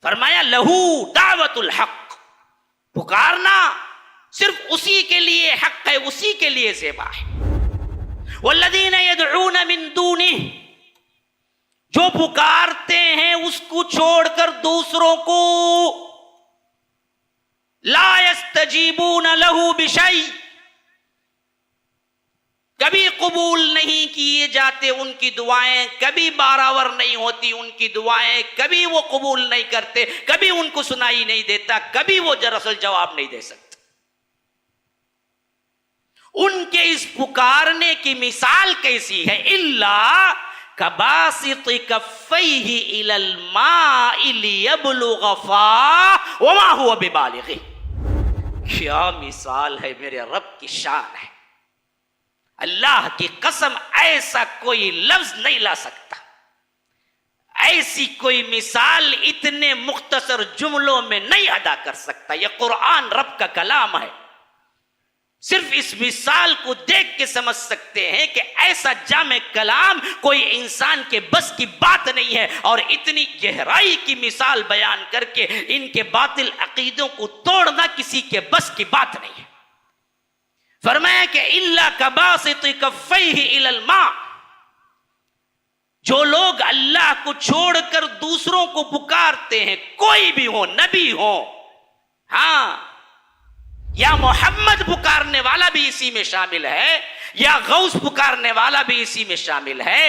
فرمایا لہو دعوت الحق، پکارنا صرف اسی کے لیے حق ہے، اسی کے لیے زیبا ہے۔ والذین یدعون من دونہ، جو پکارتے ہیں اس کو چھوڑ کر دوسروں کو، لا یستجیبون لہ بشیء، کبھی قبول نہیں کیے جاتے ان کی دعائیں، کبھی بارآور نہیں ہوتی ان کی دعائیں، کبھی وہ قبول نہیں کرتے، کبھی ان کو سنائی نہیں دیتا، کبھی وہ دراصل جواب نہیں دے سکتے۔ ان کے اس پکارنے کی مثال کیسی ہے؟ الا کباسط کفیہ الی الماء لیبلغ فاہ وما هو ببالغہ۔ کیا مثال ہے، میرے رب کی شان ہے، اللہ کی قسم ایسا کوئی لفظ نہیں لا سکتا، ایسی کوئی مثال اتنے مختصر جملوں میں نہیں ادا کر سکتا۔ یہ قرآن رب کا کلام ہے، صرف اس مثال کو دیکھ کے سمجھ سکتے ہیں کہ ایسا جامع کلام کوئی انسان کے بس کی بات نہیں ہے، اور اتنی گہرائی کی مثال بیان کر کے ان کے باطل عقیدوں کو توڑنا کسی کے بس کی بات نہیں ہے۔ فرمایا کہ الا کباسط کفیہ الی الماء، جو لوگ اللہ کو چھوڑ کر دوسروں کو پکارتے ہیں، کوئی بھی ہو، نبی ہو، ہاں، یا محمد پکارنے والا بھی اسی میں شامل ہے، یا غوث پکارنے والا بھی اسی میں شامل ہے،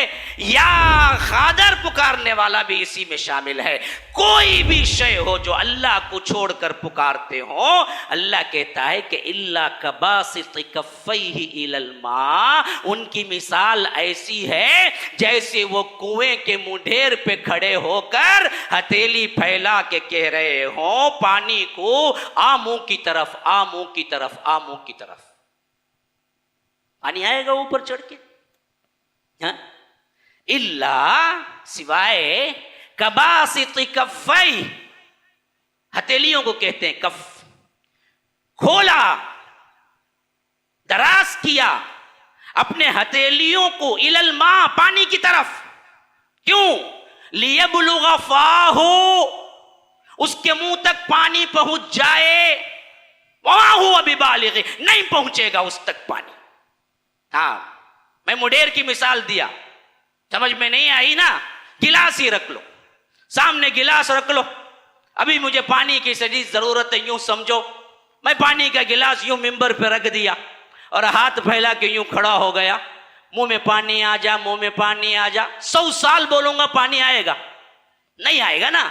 یا خادر پکارنے والا بھی اسی میں شامل ہے، کوئی بھی شے ہو جو اللہ کو چھوڑ کر پکارتے ہو، اللہ کہتا ہے کہ الا کباسط کفیہ الی الماء، ان کی مثال ایسی ہے جیسے وہ کنویں کے منڈھیر پہ کھڑے ہو کر ہتھیلی پھیلا کے کہہ رہے ہوں پانی کو آ منہ کی طرف، آ منہ کی طرف، آ منہ کی طرف۔ پانی آئے گا اوپر چڑھ کے؟ الا سوائے کباسط کفیہ، ہتھیلیوں کو کہتے ہیں کف، کھولا، دراز کیا اپنے ہتھیلیوں کو الی الماء، پانی کی طرف، کیوں؟ لیبلغ فاہ، اس کے منہ تک پانی پہنچ جائے، وما هو ببالغ، نہیں پہنچے گا اس تک پانی۔ ہاں، میں مڈیر کی مثال دیا، سمجھ میں نہیں آئی نا؟ گلاس ہی رکھ لو، سامنے گلاس رکھ لو، ابھی مجھے پانی کی شدید ضرورت ہے، یوں سمجھو میں پانی کا گلاس یوں ممبر پہ رکھ دیا اور ہاتھ پھیلا کے یوں کھڑا ہو گیا، منہ میں پانی آ جا، منہ میں پانی آ جا، 100 سال بولوں گا پانی آئے گا؟ نہیں آئے گا نا۔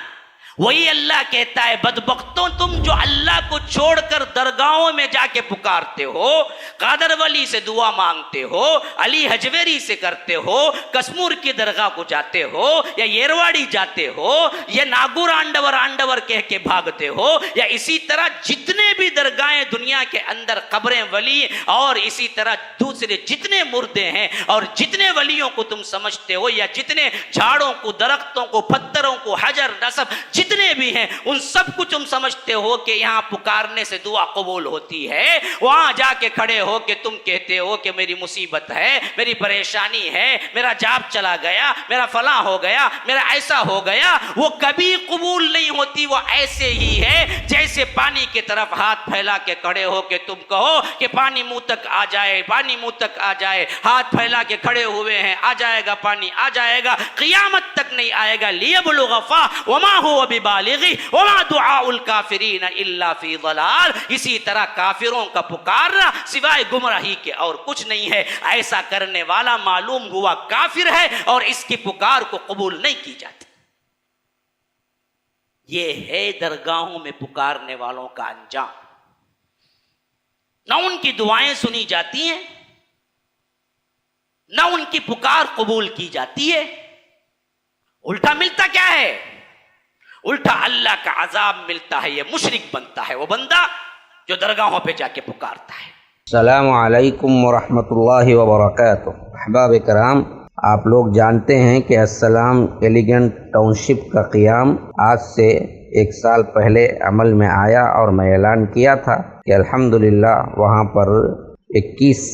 وہی اللہ کہتا ہے بدبختوں، تم جو اللہ کو چھوڑ کر درگاہوں میں جا کے پکارتے ہو، قادر ولی سے دعا مانگتے ہو، علی حجویری سے کرتے ہو، کسمور کی درگاہ کو جاتے ہو، یا یرواڑی جاتے ہو، یا ناگور آنڈور کہہ کے بھاگتے ہو، یا اسی طرح جتنے بھی درگاہیں دنیا کے اندر قبریں ولی اور اسی طرح دوسرے جتنے مردے ہیں اور جتنے ولیوں کو تم سمجھتے ہو، یا جتنے جھاڑوں کو، درختوں کو، پتھروں کو، حجر نصب جتنے بھی ہیں، ان سب کو تم سمجھتے ہو کہ یہاں پکارنے سے دعا قبول ہوتی ہے، وہاں جا کے کھڑے ہو کے تم کہتے ہو کہ میری مصیبت ہے، میری پریشانی ہے، میرا جاب چلا گیا، میرا فلاں ہو گیا، میرا ایسا ہو گیا، وہ کبھی قبول نہیں ہوتی۔ وہ ایسے ہی ہے جیسے پانی کی طرف ہاتھ پھیلا کے کھڑے ہو کے تم کہو کہ پانی منہ تک آ جائے، پانی منہ تک آ جائے، ہاتھ پھیلا کے کھڑے ہوئے ہیں، آ جائے گا پانی، آ جائے گا، قیامت تک نہیں آئے گا۔ لیبلغ فاہ وما هو ببالغ وما دعاء الکافرین الا فی ضلال۔ اسی طرح کافروں کا پکارنا سوائے گمراہی کے اور کچھ نہیں ہے۔ ایسا کرنے والا معلوم ہوا کافر ہے اور اس کی پکار کو قبول نہیں کی جاتی۔ یہ ہے درگاہوں میں پکارنے والوں کا انجام۔ نہ ان کی دعائیں سنی جاتی ہیں، نہ ان کی پکار قبول کی جاتی ہے۔ الٹا ملتا کیا ہے؟ الٹا اللہ کا عذاب ملتا ہے۔ یہ مشرک بنتا ہے وہ بندہ جو درگاہوں پہ جا کے پکارتا ہے۔ السلام علیکم ورحمۃ اللہ وبرکاتہ۔ احباب کرام، آپ لوگ جانتے ہیں کہ السلام ایلیگنٹ ٹاؤن شپ کا قیام آج سے 1 سال پہلے عمل میں آیا، اور میں اعلان کیا تھا کہ الحمدللہ وہاں پر 21